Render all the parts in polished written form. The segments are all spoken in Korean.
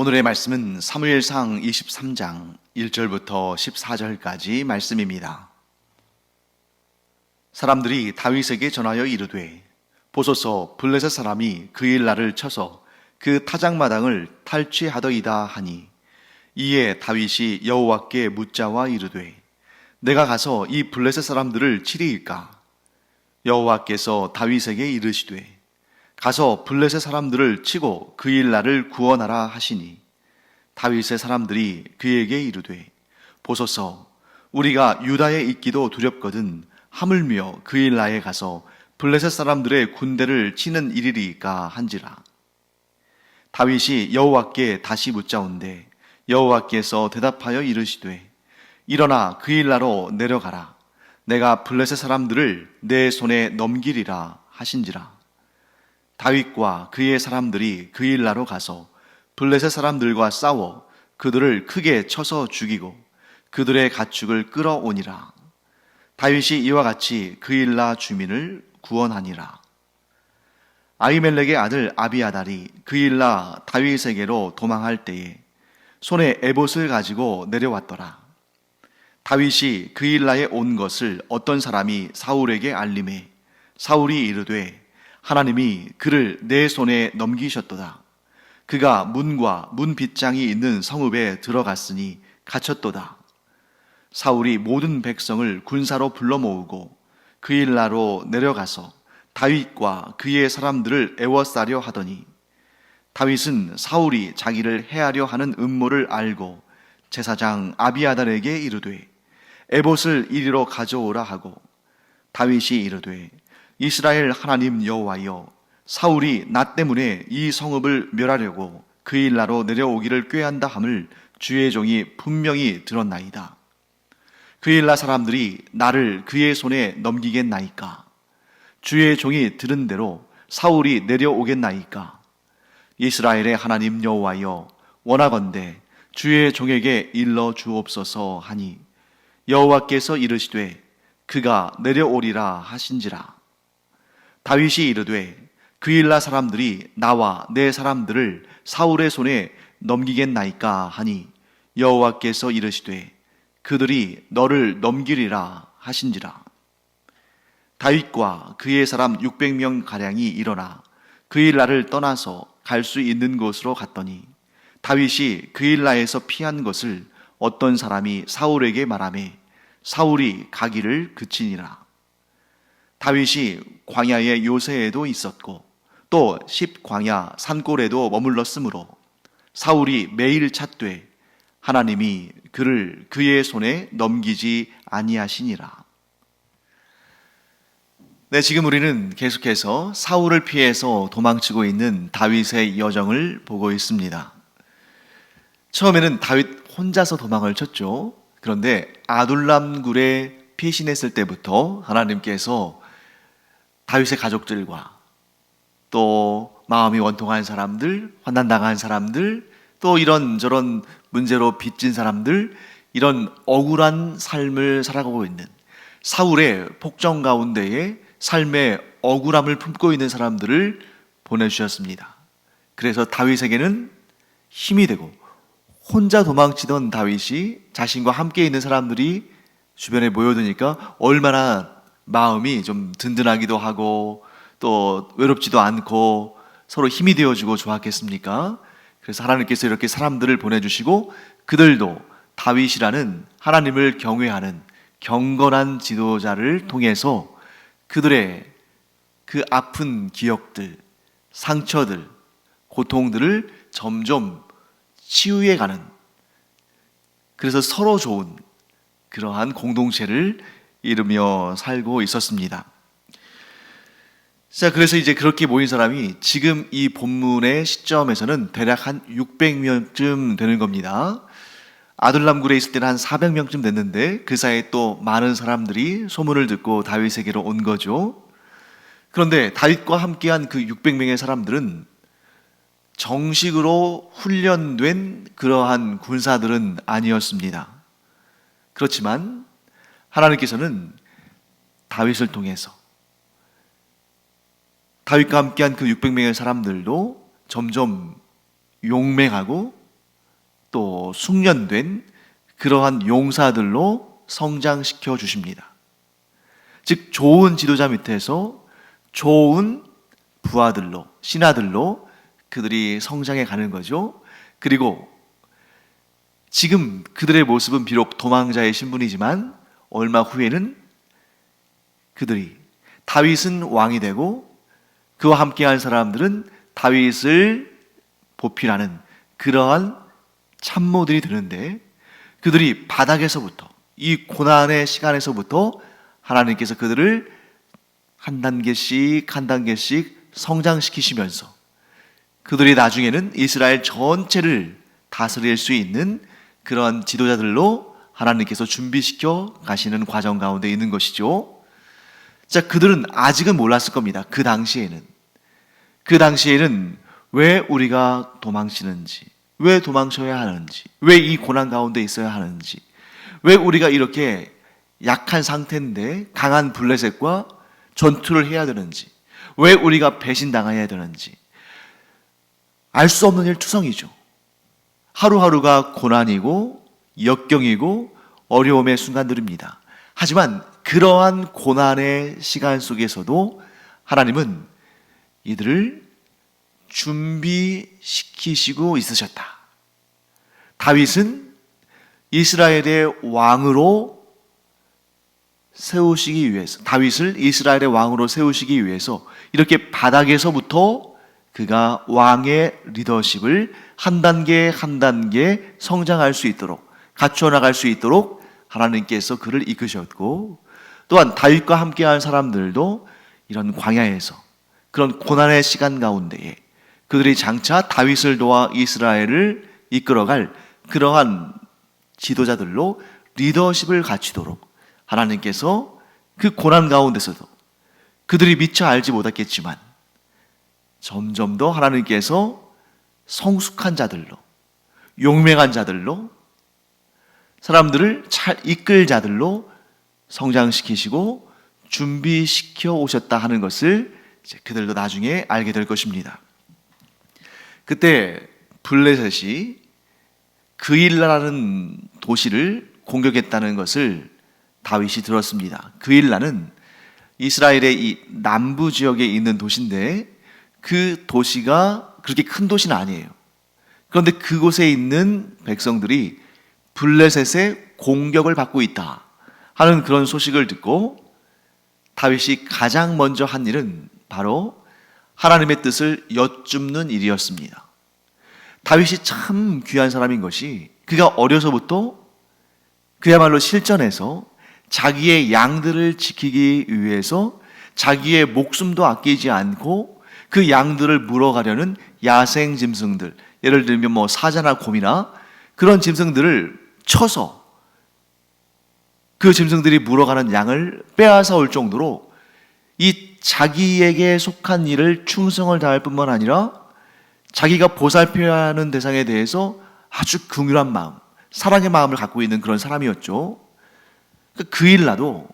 오늘의 말씀은 사무엘상 23장 1절부터 14절까지 말씀입니다. 사람들이 다윗에게 전하여 이르되, 보소서 블레셋 사람이 그일라를 쳐서 그 타작마당을 탈취하더이다 하니, 이에 다윗이 여호와께 묻자와 이르되, 내가 가서 이 블레셋 사람들을 치리이까? 여호와께서 다윗에게 이르시되, 가서 블레셋 사람들을 치고 그일라를 구원하라 하시니, 다윗의 사람들이 그에게 이르되, 보소서 우리가 유다에 있기도 두렵거든 하물며 그일라에 가서 블레셋 사람들의 군대를 치는 일이리까 한지라. 다윗이 여호와께 다시 묻자온데 여호와께서 대답하여 이르시되, 일어나 그일라로 내려가라. 내가 블레셋 사람들을 내 손에 넘기리라 하신지라. 다윗과 그의 사람들이 그일라로 가서 블레셋 사람들과 싸워 그들을 크게 쳐서 죽이고 그들의 가축을 끌어오니라. 다윗이 이와 같이 그일라 주민을 구원하니라. 아히멜렉의 아들 아비아달이 그일라 다윗에게로 도망할 때에 손에 에봇을 가지고 내려왔더라. 다윗이 그일라에 온 것을 어떤 사람이 사울에게 알림해 사울이 이르되, 하나님이 그를 내 손에 넘기셨도다. 그가 문과 문 빗장이 있는 성읍에 들어갔으니 갇혔도다. 사울이 모든 백성을 군사로 불러 모으고 그일라로 내려가서 다윗과 그의 사람들을 애워싸려 하더니, 다윗은 사울이 자기를 해하려 하는 음모를 알고 제사장 아비아달에게 이르되, 에봇을 이리로 가져오라 하고, 다윗이 이르되, 이스라엘 하나님 여호와여, 사울이 나 때문에 이 성읍을 멸하려고 그일라로 내려오기를 꾀한다 함을 주의 종이 분명히 들었나이다. 그일라 사람들이 나를 그의 손에 넘기겠나이까? 주의 종이 들은 대로 사울이 내려오겠나이까? 이스라엘의 하나님 여호와여, 원하건대 주의 종에게 일러 주옵소서 하니, 여호와께서 이르시되 그가 내려오리라 하신지라. 다윗이 이르되, 그일라 사람들이 나와 내 사람들을 사울의 손에 넘기겠나이까 하니, 여호와께서 이르시되 그들이 너를 넘기리라 하신지라. 다윗과 그의 사람 600명 가량이 일어나 그일라를 떠나서 갈 수 있는 곳으로 갔더니, 다윗이 그일라에서 피한 것을 어떤 사람이 사울에게 말하매 사울이 가기를 그치니라. 다윗이 광야의 요새에도 있었고 또 십광야 산골에도 머물렀으므로 사울이 매일 찾되 하나님이 그를 그의 손에 넘기지 아니하시니라. 네, 지금 우리는 계속해서 사울을 피해서 도망치고 있는 다윗의 여정을 보고 있습니다. 처음에는 다윗 혼자서 도망을 쳤죠. 그런데 아둘람 굴에 피신했을 때부터 하나님께서 다윗의 가족들과 또 마음이 원통한 사람들, 환난당한 사람들, 또 이런저런 문제로 빚진 사람들, 이런 억울한 삶을 살아가고 있는 사울의 폭정 가운데에 삶의 억울함을 품고 있는 사람들을 보내주셨습니다. 그래서 다윗에게는 힘이 되고, 혼자 도망치던 다윗이 자신과 함께 있는 사람들이 주변에 모여드니까 얼마나 마음이 좀 든든하기도 하고 또 외롭지도 않고 서로 힘이 되어주고 좋았겠습니까? 그래서 하나님께서 이렇게 사람들을 보내주시고 그들도 다윗이라는 하나님을 경외하는 경건한 지도자를 통해서 그들의 그 아픈 기억들, 상처들, 고통들을 점점 치유해가는, 그래서 서로 좋은 그러한 공동체를 이루며 살고 있었습니다. 자, 그래서 이제 그렇게 모인 사람이 지금 이 본문의 시점에서는 대략 한 600명쯤 되는 겁니다. 아둘람굴에 있을 때는 한 400명쯤 됐는데 그 사이에 또 많은 사람들이 소문을 듣고 다윗에게로 온 거죠. 그런데 다윗과 함께한 그 600명의 사람들은 정식으로 훈련된 그러한 군사들은 아니었습니다. 그렇지만 하나님께서는 다윗을 통해서 다윗과 함께한 그 600명의 사람들도 점점 용맹하고 또 숙련된 그러한 용사들로 성장시켜 주십니다. 즉 좋은 지도자 밑에서 좋은 부하들로, 신하들로 그들이 성장해 가는 거죠. 그리고 지금 그들의 모습은 비록 도망자의 신분이지만 얼마 후에는 그들이 다윗은 왕이 되고 그와 함께한 사람들은 다윗을 보필하는 그러한 참모들이 되는데, 그들이 바닥에서부터, 이 고난의 시간에서부터 하나님께서 그들을 한 단계씩 한 단계씩 성장시키시면서 그들이 나중에는 이스라엘 전체를 다스릴 수 있는 그런 지도자들로 하나님께서 준비시켜 가시는 과정 가운데 있는 것이죠. 자, 그들은 아직은 몰랐을 겁니다. 그 당시에는 왜 우리가 도망치는지, 왜 도망쳐야 하는지, 왜 이 고난 가운데 있어야 하는지, 왜 우리가 이렇게 약한 상태인데 강한 블레셋과 전투를 해야 되는지, 왜 우리가 배신당해야 되는지 알 수 없는 일투성이죠. 하루하루가 고난이고 역경이고 어려움의 순간들입니다. 하지만 그러한 고난의 시간 속에서도 하나님은 이들을 준비시키시고 있으셨다. 다윗은 이스라엘의 왕으로 세우시기 위해서, 다윗을 이스라엘의 왕으로 세우시기 위해서 이렇게 바닥에서부터 그가 왕의 리더십을 한 단계 한 단계 성장할 수 있도록, 갖추어 나갈 수 있도록 하나님께서 그를 이끄셨고, 또한 다윗과 함께한 사람들도 이런 광야에서 그런 고난의 시간 가운데에 그들이 장차 다윗을 도와 이스라엘을 이끌어갈 그러한 지도자들로 리더십을 갖추도록 하나님께서 그 고난 가운데서도 그들이 미처 알지 못했겠지만 점점 더 하나님께서 성숙한 자들로, 용맹한 자들로, 사람들을 잘 이끌 자들로 성장시키시고 준비시켜 오셨다 하는 것을 이제 그들도 나중에 알게 될 것입니다. 그때 블레셋이 그일라라는 도시를 공격했다는 것을 다윗이 들었습니다. 그일라는 이스라엘의 이 남부 지역에 있는 도시인데 그 도시가 그렇게 큰 도시는 아니에요. 그런데 그곳에 있는 백성들이 블레셋의 공격을 받고 있다 하는 그런 소식을 듣고 다윗이 가장 먼저 한 일은 바로 하나님의 뜻을 여쭙는 일이었습니다. 다윗이 참 귀한 사람인 것이 그가 어려서부터 그야말로 실전에서 자기의 양들을 지키기 위해서 자기의 목숨도 아끼지 않고 그 양들을 물어가려는 야생 짐승들, 예를 들면 뭐 사자나 곰이나 그런 짐승들을 쳐서 그 짐승들이 물어가는 양을 빼앗아 올 정도로 이 자기에게 속한 일을 충성을 다할 뿐만 아니라 자기가 보살펴야 하는 대상에 대해서 아주 긍휼한 마음, 사랑의 마음을 갖고 있는 그런 사람이었죠. 그일라도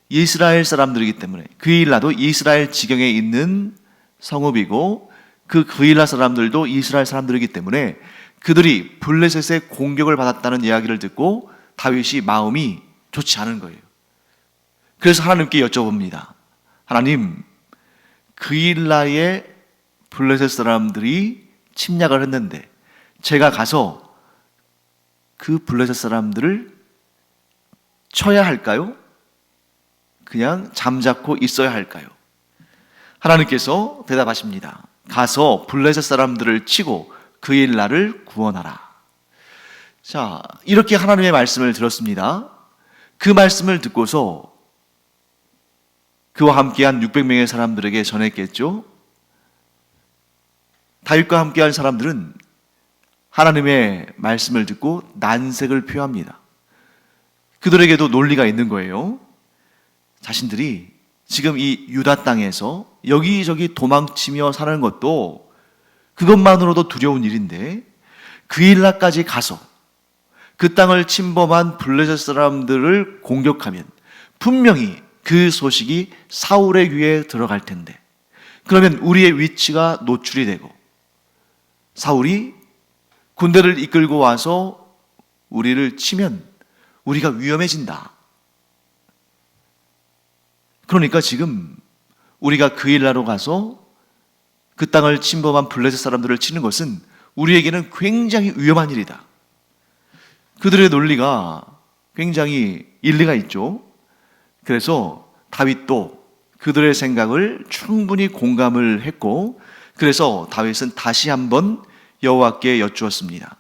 이스라엘 사람들이기 때문에, 그일라도 이스라엘 지경에 있는 성읍이고 그일라 사람들도 이스라엘 사람들이기 때문에 그들이 블레셋의 공격을 받았다는 이야기를 듣고 다윗이 마음이 좋지 않은 거예요. 그래서 하나님께 여쭤봅니다. 하나님, 그일라의 블레셋 사람들이 침략을 했는데 제가 가서 그 블레셋 사람들을 쳐야 할까요? 그냥 잠자코 있어야 할까요? 하나님께서 대답하십니다. 가서 블레셋 사람들을 치고 그일라를 구원하라. 자, 이렇게 하나님의 말씀을 들었습니다. 그 말씀을 듣고서 그와 함께한 600명의 사람들에게 전했겠죠. 다윗과 함께한 사람들은 하나님의 말씀을 듣고 난색을 표합니다. 그들에게도 논리가 있는 거예요. 자신들이 지금 이 유다 땅에서 여기저기 도망치며 사는 것도 그것만으로도 두려운 일인데 그일라까지 가서 그 땅을 침범한 블레셋 사람들을 공격하면 분명히 그 소식이 사울의 귀에 들어갈 텐데, 그러면 우리의 위치가 노출이 되고 사울이 군대를 이끌고 와서 우리를 치면 우리가 위험해진다. 그러니까 지금 우리가 그 일하러 가서 그 땅을 침범한 블레셋 사람들을 치는 것은 우리에게는 굉장히 위험한 일이다. 그들의 논리가 굉장히 일리가 있죠. 그래서 다윗도 그들의 생각을 충분히 공감을 했고, 그래서 다윗은 다시 한번 여호와께 여쭈었습니다.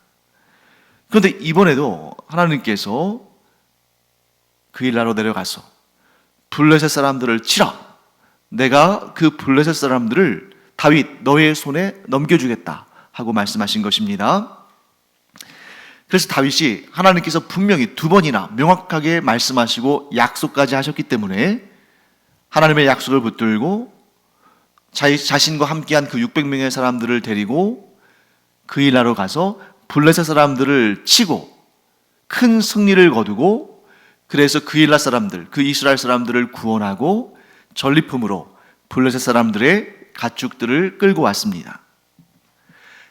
그런데 이번에도 하나님께서 그 일하러 내려가서 블레셋 사람들을 치라. 내가 그 블레셋 사람들을 다윗 너의 손에 넘겨주겠다 하고 말씀하신 것입니다. 그래서 다윗이 하나님께서 분명히 두 번이나 명확하게 말씀하시고 약속까지 하셨기 때문에 하나님의 약속을 붙들고 자신과 함께한 그 600명의 사람들을 데리고 그 일하러 가서 블레셋 사람들을 치고 큰 승리를 거두고, 그래서 그 일라 사람들, 그 이스라엘 사람들을 구원하고 전리품으로 블레셋 사람들의 가축들을 끌고 왔습니다.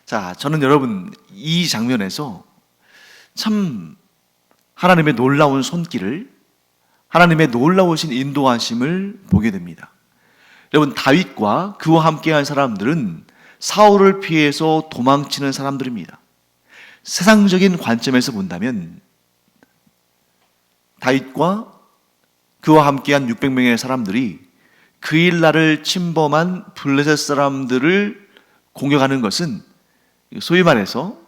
자, 저는 여러분 이 장면에서 참 하나님의 놀라운 손길을, 하나님의 놀라우신 인도하심을 보게 됩니다. 여러분, 다윗과 그와 함께한 사람들은 사울을 피해서 도망치는 사람들입니다. 세상적인 관점에서 본다면 다윗과 그와 함께한 600명의 사람들이 그 일날을 침범한 블레셋 사람들을 공격하는 것은 소위 말해서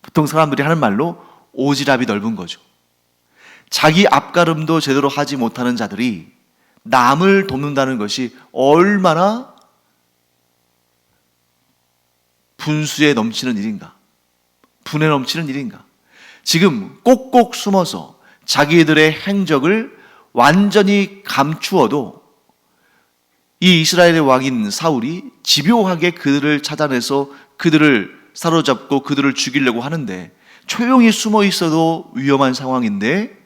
보통 사람들이 하는 말로 오지랖이 넓은 거죠. 자기 앞가름도 제대로 하지 못하는 자들이 남을 돕는다는 것이 얼마나 분수에 넘치는 일인가, 분에 넘치는 일인가. 지금 꼭꼭 숨어서 자기들의 행적을 완전히 감추어도 이 이스라엘의 왕인 사울이 집요하게 그들을 찾아내서 그들을 사로잡고 그들을 죽이려고 하는데, 조용히 숨어 있어도 위험한 상황인데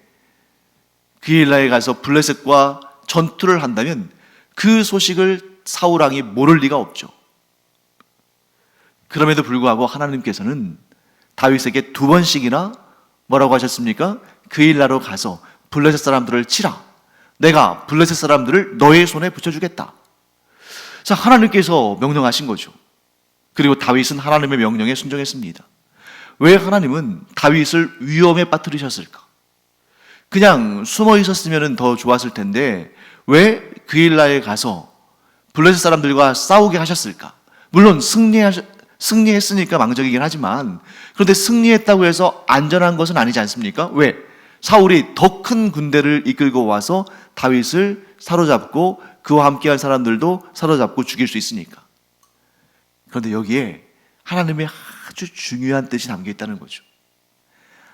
그일라에 가서 블레셋과 전투를 한다면 그 소식을 사울 왕이 모를 리가 없죠. 그럼에도 불구하고 하나님께서는 다윗에게 두 번씩이나 뭐라고 하셨습니까? 그 일나로 가서 블레셋 사람들을 치라. 내가 블레셋 사람들을 너의 손에 붙여주겠다. 자, 하나님께서 명령하신 거죠. 그리고 다윗은 하나님의 명령에 순종했습니다. 왜 하나님은 다윗을 위험에 빠뜨리셨을까? 그냥 숨어 있었으면 더 좋았을 텐데 왜 그일라에 가서 블레셋 사람들과 싸우게 하셨을까? 물론 승리했으니까 망정이긴 하지만, 그런데 승리했다고 해서 안전한 것은 아니지 않습니까? 왜? 사울이 더 큰 군대를 이끌고 와서 다윗을 사로잡고 그와 함께한 사람들도 사로잡고 죽일 수 있으니까. 그런데 여기에 하나님의 아주 중요한 뜻이 담겨 있다는 거죠.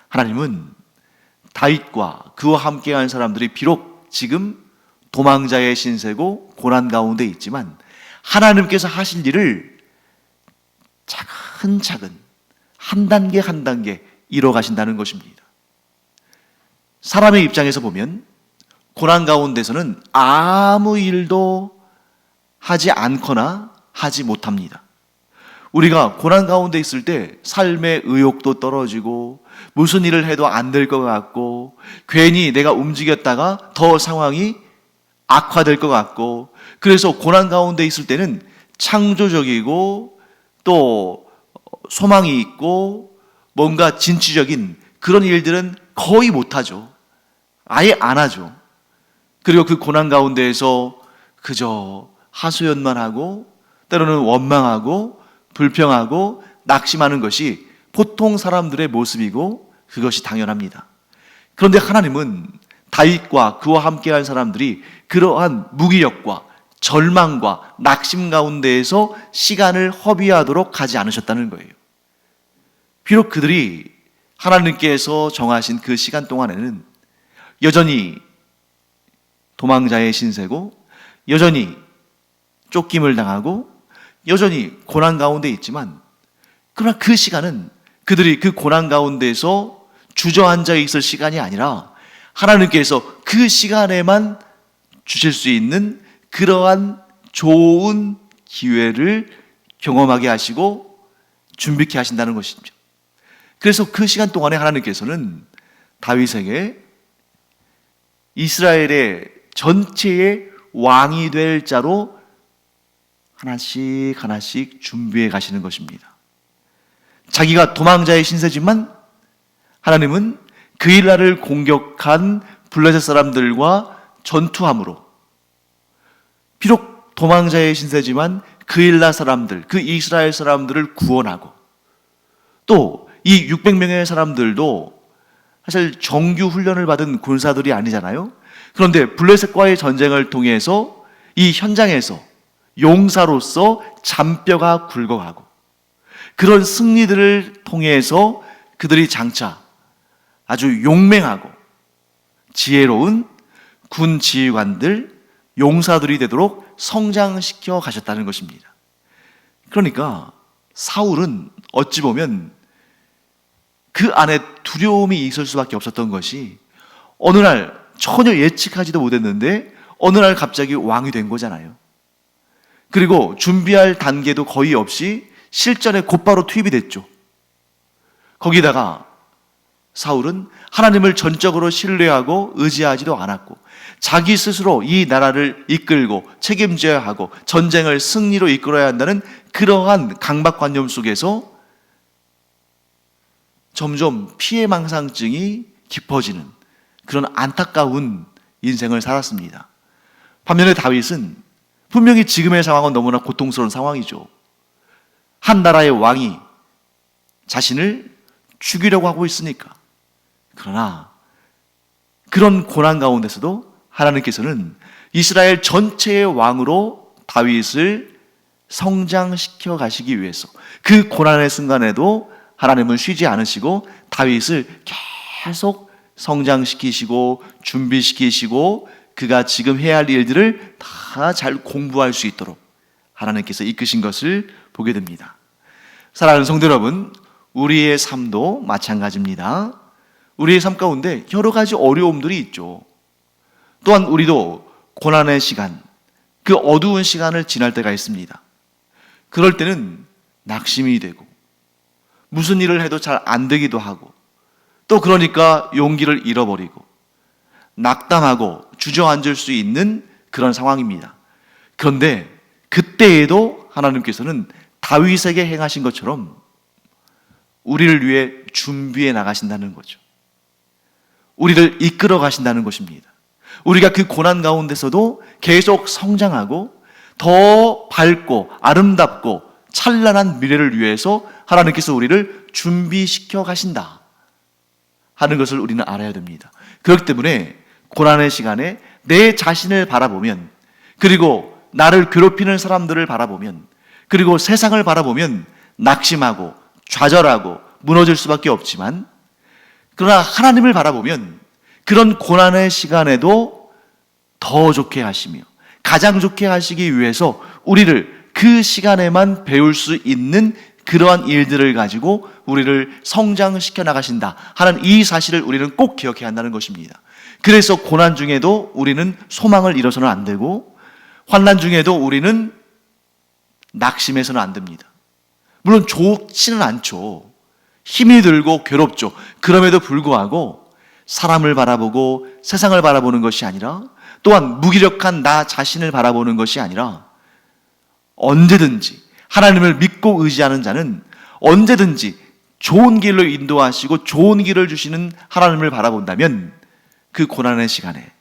하나님은 다윗과 그와 함께한 사람들이 비록 지금 도망자의 신세고 고난 가운데 있지만 하나님께서 하실 일을 차근차근 한 단계 한 단계 이뤄 가신다는 것입니다. 사람의 입장에서 보면 고난 가운데서는 아무 일도 하지 않거나 하지 못합니다. 우리가 고난 가운데 있을 때 삶의 의욕도 떨어지고 무슨 일을 해도 안 될 것 같고 괜히 내가 움직였다가 더 상황이 악화될 것 같고, 그래서 고난 가운데 있을 때는 창조적이고 또 소망이 있고 뭔가 진취적인 그런 일들은 거의 못하죠. 아예 안 하죠. 그리고 그 고난 가운데에서 그저 하소연만 하고 때로는 원망하고 불평하고 낙심하는 것이 보통 사람들의 모습이고 그것이 당연합니다. 그런데 하나님은 다윗과 그와 함께한 사람들이 그러한 무기력과 절망과 낙심 가운데에서 시간을 허비하도록 하지 않으셨다는 거예요. 비록 그들이 하나님께서 정하신 그 시간 동안에는 여전히 도망자의 신세고 여전히 쫓김을 당하고 여전히 고난 가운데 있지만, 그러나 그 시간은 그들이 그 고난 가운데서 주저앉아 있을 시간이 아니라 하나님께서 그 시간에만 주실 수 있는 그러한 좋은 기회를 경험하게 하시고 준비케 하신다는 것이죠. 그래서 그 시간 동안에 하나님께서는 다윗에게 이스라엘의 전체의 왕이 될 자로 하나씩 하나씩 준비해 가시는 것입니다. 자기가 도망자의 신세지만 하나님은 그일라를 공격한 블레셋 사람들과 전투함으로, 비록 도망자의 신세지만 그일라 사람들, 그 이스라엘 사람들을 구원하고, 또 이 600명의 사람들도 사실 정규 훈련을 받은 군사들이 아니잖아요. 그런데 블레셋과의 전쟁을 통해서 이 현장에서 용사로서 잔뼈가 굵어가고, 그런 승리들을 통해서 그들이 장차 아주 용맹하고 지혜로운 군 지휘관들, 용사들이 되도록 성장시켜 가셨다는 것입니다. 그러니까 사울은 어찌 보면 그 안에 두려움이 있을 수밖에 없었던 것이, 어느 날 전혀 예측하지도 못했는데 어느 날 갑자기 왕이 된 거잖아요. 그리고 준비할 단계도 거의 없이 실전에 곧바로 투입이 됐죠. 거기다가 사울은 하나님을 전적으로 신뢰하고 의지하지도 않았고, 자기 스스로 이 나라를 이끌고 책임져야 하고 전쟁을 승리로 이끌어야 한다는 그러한 강박관념 속에서 점점 피해망상증이 깊어지는 그런 안타까운 인생을 살았습니다. 반면에 다윗은 분명히 지금의 상황은 너무나 고통스러운 상황이죠. 한 나라의 왕이 자신을 죽이려고 하고 있으니까. 그러나 그런 고난 가운데서도 하나님께서는 이스라엘 전체의 왕으로 다윗을 성장시켜 가시기 위해서 그 고난의 순간에도 하나님은 쉬지 않으시고 다윗을 계속 성장시키시고 준비시키시고 그가 지금 해야 할 일들을 다 잘 공부할 수 있도록 하나님께서 이끄신 것을 보게 됩니다. 사랑하는 성도 여러분, 우리의 삶도 마찬가지입니다. 우리의 삶 가운데 여러 가지 어려움들이 있죠. 또한 우리도 고난의 시간, 그 어두운 시간을 지날 때가 있습니다. 그럴 때는 낙심이 되고 무슨 일을 해도 잘 안 되기도 하고, 또 그러니까 용기를 잃어버리고 낙담하고 주저앉을 수 있는 그런 상황입니다. 그런데 그때에도 하나님께서는 다윗에게 행하신 것처럼 우리를 위해 준비해 나가신다는 거죠. 우리를 이끌어 가신다는 것입니다. 우리가 그 고난 가운데서도 계속 성장하고 더 밝고 아름답고 찬란한 미래를 위해서 하나님께서 우리를 준비시켜 가신다 하는 것을 우리는 알아야 됩니다. 그렇기 때문에 고난의 시간에 내 자신을 바라보면, 그리고 나를 괴롭히는 사람들을 바라보면, 그리고 세상을 바라보면 낙심하고 좌절하고 무너질 수밖에 없지만, 그러나 하나님을 바라보면 그런 고난의 시간에도 더 좋게 하시며 가장 좋게 하시기 위해서 우리를 그 시간에만 배울 수 있는 그러한 일들을 가지고 우리를 성장시켜 나가신다 하는 이 사실을 우리는 꼭 기억해야 한다는 것입니다. 그래서 고난 중에도 우리는 소망을 잃어서는 안 되고, 환난 중에도 우리는 낙심해서는 안 됩니다. 물론 좋지는 않죠. 힘이 들고 괴롭죠. 그럼에도 불구하고 사람을 바라보고 세상을 바라보는 것이 아니라, 또한 무기력한 나 자신을 바라보는 것이 아니라, 언제든지 하나님을 믿고 의지하는 자는 언제든지 좋은 길로 인도하시고 좋은 길을 주시는 하나님을 바라본다면 그 고난의 시간에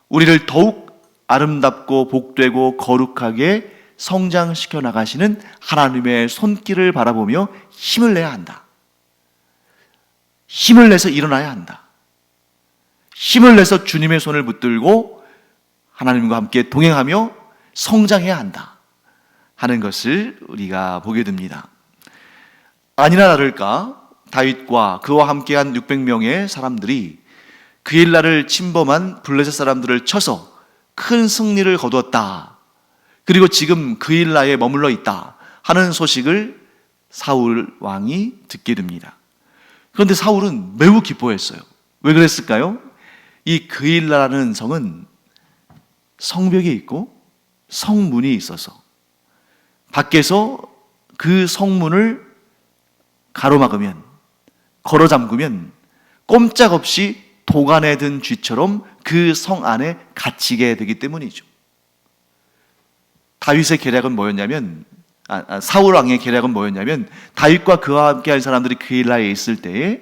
우리를 더욱 아름답고 복되고 거룩하게 성장시켜 나가시는 하나님의 손길을 바라보며 힘을 내야 한다. 힘을 내서 일어나야 한다. 힘을 내서 주님의 손을 붙들고 하나님과 함께 동행하며 성장해야 한다 하는 것을 우리가 보게 됩니다. 아니나 다를까 다윗과 그와 함께한 600명의 사람들이 그일라를 침범한 블레셋 사람들을 쳐서 큰 승리를 거두었다. 그리고 지금 그일라에 머물러 있다 하는 소식을 사울 왕이 듣게 됩니다. 그런데 사울은 매우 기뻐했어요. 왜 그랬을까요? 이 그일라라는 성은 성벽이 있고 성문이 있어서 밖에서 그 성문을 가로막으면 걸어 잠그면 꼼짝없이 도간에 든 쥐처럼 그 성 안에 갇히게 되기 때문이죠. 다윗의 계략은 뭐였냐면, 사울 왕의 계략은 뭐였냐면, 다윗과 그와 함께한 사람들이 그일라에 있을 때에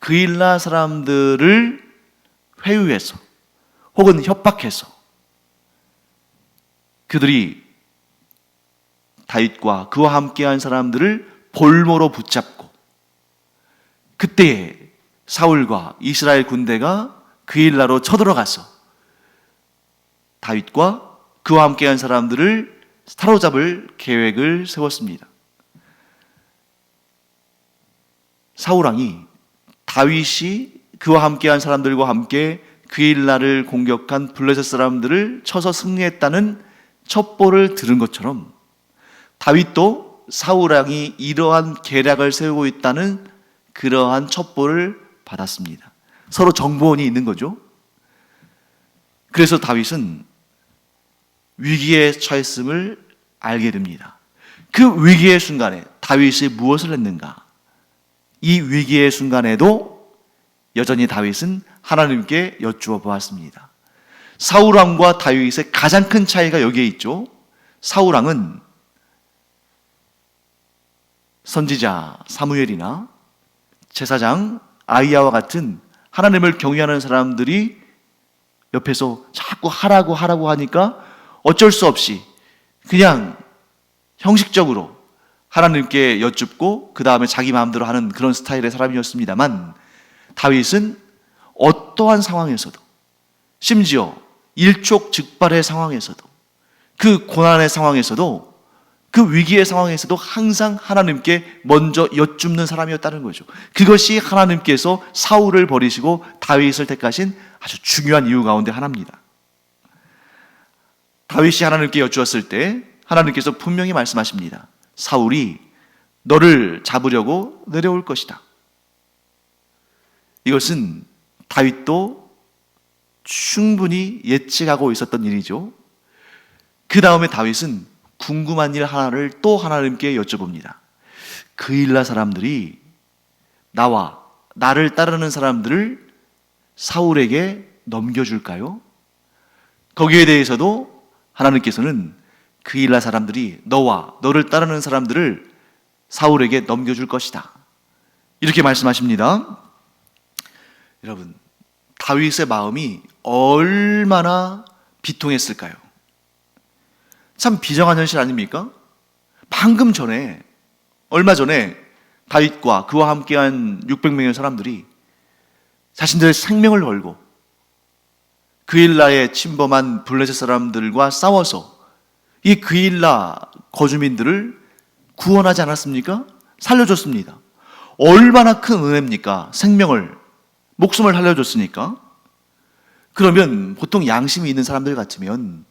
그일라 사람들을 회유해서 혹은 협박해서 그들이 다윗과 그와 함께한 사람들을 볼모로 붙잡고, 그때에 사울과 이스라엘 군대가 그일라로 쳐들어가서 다윗과 그와 함께한 사람들을 사로잡을 계획을 세웠습니다. 사울 왕이 다윗이 그와 함께한 사람들과 함께 그일라를 공격한 블레셋 사람들을 쳐서 승리했다는 첩보를 들은 것처럼 다윗도 사울 왕이 이러한 계략을 세우고 있다는 그러한 첩보를 받았습니다. 서로 정보원이 있는 거죠. 그래서 다윗은 위기에 처했음을 알게 됩니다. 그 위기의 순간에 다윗이 무엇을 했는가? 이 위기의 순간에도 여전히 다윗은 하나님께 여쭈어 보았습니다. 사울 왕과 다윗의 가장 큰 차이가 여기에 있죠. 사울 왕은 선지자 사무엘이나 제사장 아이야와 같은 하나님을 경외하는 사람들이 옆에서 자꾸 하라고 하니까 어쩔 수 없이 그냥 형식적으로 하나님께 여쭙고 그 다음에 자기 마음대로 하는 그런 스타일의 사람이었습니다만, 다윗은 어떠한 상황에서도, 심지어 일촉즉발의 상황에서도, 그 고난의 상황에서도, 그 위기의 상황에서도 항상 하나님께 먼저 여쭙는 사람이었다는 거죠. 그것이 하나님께서 사울을 버리시고 다윗을 택하신 아주 중요한 이유 가운데 하나입니다. 다윗이 하나님께 여쭈었을 때 하나님께서 분명히 말씀하십니다. 사울이 너를 잡으려고 내려올 것이다. 이것은 다윗도 충분히 예측하고 있었던 일이죠. 그 다음에 다윗은 궁금한 일 하나를 또 하나님께 여쭤봅니다. 그일라 사람들이 나를 따르는 사람들을 사울에게 넘겨줄까요? 거기에 대해서도 하나님께서는 그일라 사람들이 너를 따르는 사람들을 사울에게 넘겨줄 것이다, 이렇게 말씀하십니다. 여러분, 다윗의 마음이 얼마나 비통했을까요? 참 비정한 현실 아닙니까? 얼마 전에 다윗과 그와 함께한 600명의 사람들이 자신들의 생명을 걸고 그일라에 침범한 블레셋 사람들과 싸워서 이 그일라 거주민들을 구원하지 않았습니까? 살려줬습니다. 얼마나 큰 은혜입니까? 목숨을 살려줬으니까. 그러면 보통 양심이 있는 사람들 같으면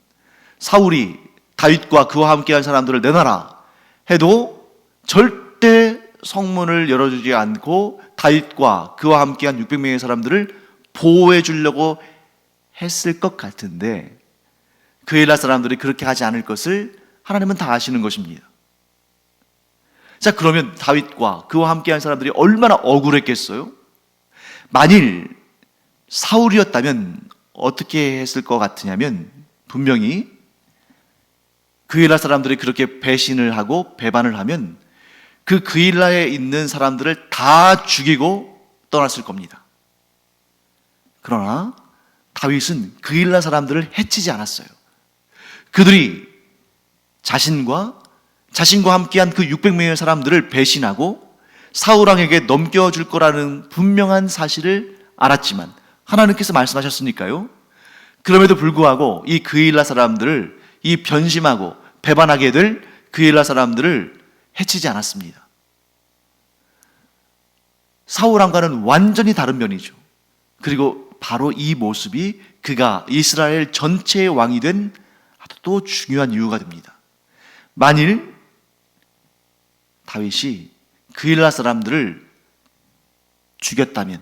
사울이 다윗과 그와 함께한 사람들을 내놔라 해도 절대 성문을 열어주지 않고 다윗과 그와 함께한 600명의 사람들을 보호해 주려고 했을 것 같은데, 그일라 사람들이 그렇게 하지 않을 것을 하나님은 다 아시는 것입니다. 자, 그러면 다윗과 그와 함께한 사람들이 얼마나 억울했겠어요? 만일 사울이었다면 어떻게 했을 것 같으냐면, 분명히 그일라 사람들이 그렇게 배신을 하고 배반을 하면 그 그일라에 있는 사람들을 다 죽이고 떠났을 겁니다. 그러나 다윗은 그일라 사람들을 해치지 않았어요. 그들이 자신과 함께한 그 600명의 사람들을 배신하고 사울왕에게 넘겨줄 거라는 분명한 사실을 알았지만 하나님께서 말씀하셨으니까요. 그럼에도 불구하고 이 그일라 사람들을, 이 변심하고 배반하게 될 그일라 사람들을 해치지 않았습니다. 사울왕과는 완전히 다른 면이죠. 그리고 바로 이 모습이 그가 이스라엘 전체의 왕이 된 또 중요한 이유가 됩니다. 만일 다윗이 그일라 사람들을 죽였다면,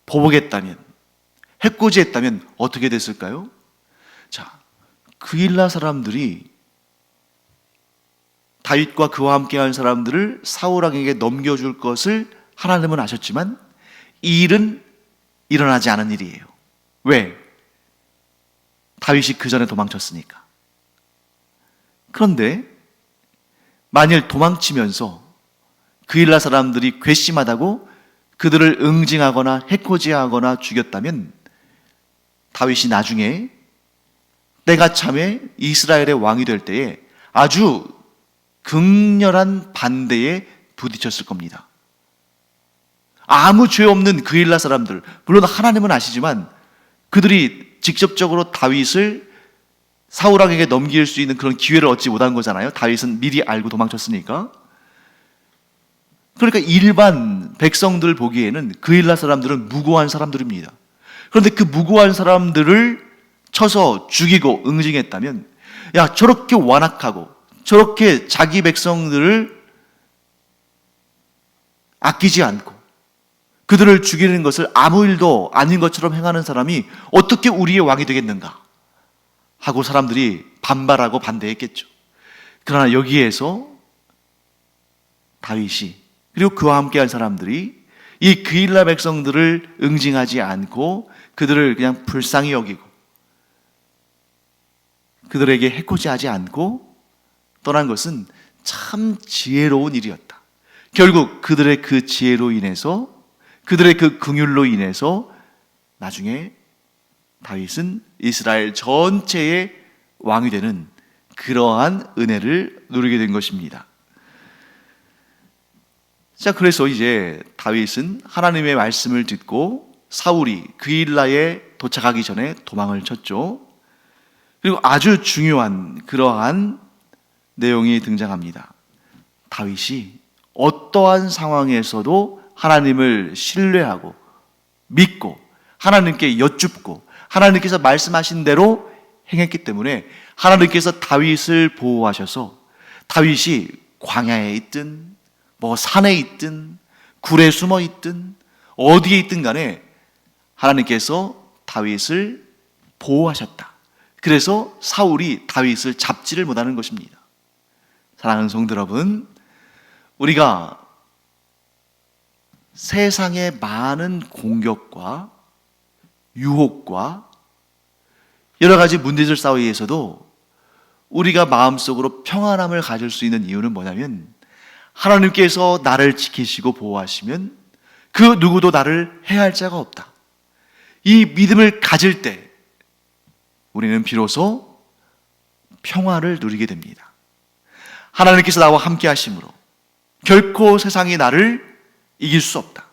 보복했다면, 해코지했다면 어떻게 됐을까요? 자, 그일라 사람들이 다윗과 그와 함께한 사람들을 사울왕에게 넘겨줄 것을 하나님은 아셨지만 이 일은 일어나지 않은 일이에요. 왜? 다윗이 그 전에 도망쳤으니까. 그런데 만일 도망치면서 그일라 사람들이 괘씸하다고 그들을 응징하거나 해코지하거나 죽였다면 다윗이 나중에 때가 참에 이스라엘의 왕이 될 때에 아주 극렬한 반대에 부딪혔을 겁니다. 아무 죄 없는 그일라 사람들, 물론 하나님은 아시지만 그들이 직접적으로 다윗을 사울 왕에게 넘길 수 있는 그런 기회를 얻지 못한 거잖아요. 다윗은 미리 알고 도망쳤으니까. 그러니까 일반 백성들 보기에는 그일라 사람들은 무고한 사람들입니다. 그런데 그 무고한 사람들을 쳐서 죽이고 응징했다면, 야, 저렇게 완악하고 저렇게 자기 백성들을 아끼지 않고 그들을 죽이는 것을 아무 일도 아닌 것처럼 행하는 사람이 어떻게 우리의 왕이 되겠는가 하고 사람들이 반발하고 반대했겠죠. 그러나 여기에서 다윗이 그리고 그와 함께한 사람들이 이 그일라 백성들을 응징하지 않고 그들을 그냥 불쌍히 여기고 그들에게 해코지하지 않고 떠난 것은 참 지혜로운 일이었다. 결국 그들의 그 지혜로 인해서, 그들의 그 긍휼로 인해서 나중에 다윗은 이스라엘 전체의 왕이 되는 그러한 은혜를 누리게 된 것입니다. 자, 그래서 이제 다윗은 하나님의 말씀을 듣고 사울이 그일라에 도착하기 전에 도망을 쳤죠. 그리고 아주 중요한 그러한 내용이 등장합니다. 다윗이 어떠한 상황에서도 하나님을 신뢰하고 믿고 하나님께 여쭙고 하나님께서 말씀하신 대로 행했기 때문에 하나님께서 다윗을 보호하셔서 다윗이 광야에 있든 산에 있든 굴에 숨어 있든 어디에 있든 간에 하나님께서 다윗을 보호하셨다. 그래서 사울이 다윗을 잡지를 못하는 것입니다. 사랑하는 성도 여러분, 우리가 세상의 많은 공격과 유혹과 여러 가지 문제들 사이에서도 우리가 마음속으로 평안함을 가질 수 있는 이유는 뭐냐면 하나님께서 나를 지키시고 보호하시면 그 누구도 나를 해할 자가 없다. 이 믿음을 가질 때 우리는 비로소 평화를 누리게 됩니다. 하나님께서 나와 함께 하심으로 결코 세상이 나를 이길 수 없다.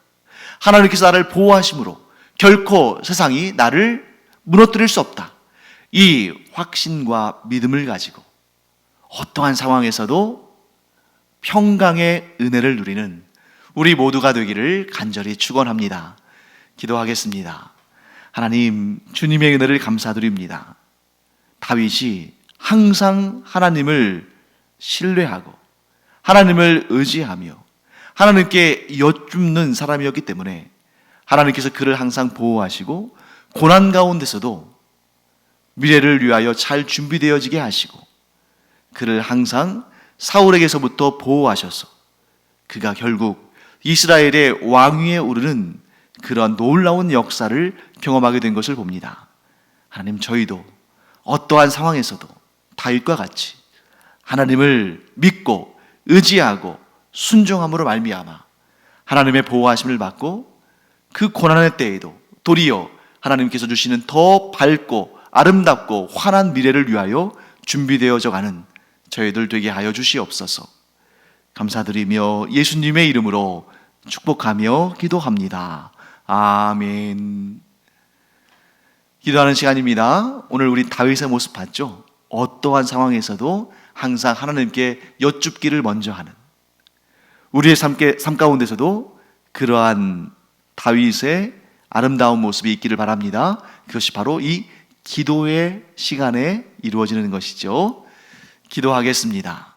하나님께서 나를 보호하심으로 결코 세상이 나를 무너뜨릴 수 없다. 이 확신과 믿음을 가지고 어떠한 상황에서도 평강의 은혜를 누리는 우리 모두가 되기를 간절히 축원합니다. 기도하겠습니다. 하나님, 주님의 은혜를 감사드립니다. 다윗이 항상 하나님을 신뢰하고 하나님을 의지하며 하나님께 여쭙는 사람이었기 때문에 하나님께서 그를 항상 보호하시고 고난 가운데서도 미래를 위하여 잘 준비되어지게 하시고 그를 항상 사울에게서부터 보호하셔서 그가 결국 이스라엘의 왕위에 오르는 그런 놀라운 역사를 경험하게 된 것을 봅니다. 하나님, 저희도 어떠한 상황에서도 다윗과 같이 하나님을 믿고 의지하고 순종함으로 말미암아 하나님의 보호하심을 받고 그 고난의 때에도 도리어 하나님께서 주시는 더 밝고 아름답고 환한 미래를 위하여 준비되어져 가는 저희들 되게 하여 주시옵소서. 감사드리며 예수님의 이름으로 축복하며 기도합니다. 아멘. 기도하는 시간입니다. 오늘 우리 다윗의 모습 봤죠? 어떠한 상황에서도 항상 하나님께 여쭙기를 먼저 하는 우리의 삶 가운데서도 그러한 다윗의 아름다운 모습이 있기를 바랍니다. 그것이 바로 이 기도의 시간에 이루어지는 것이죠. 기도하겠습니다.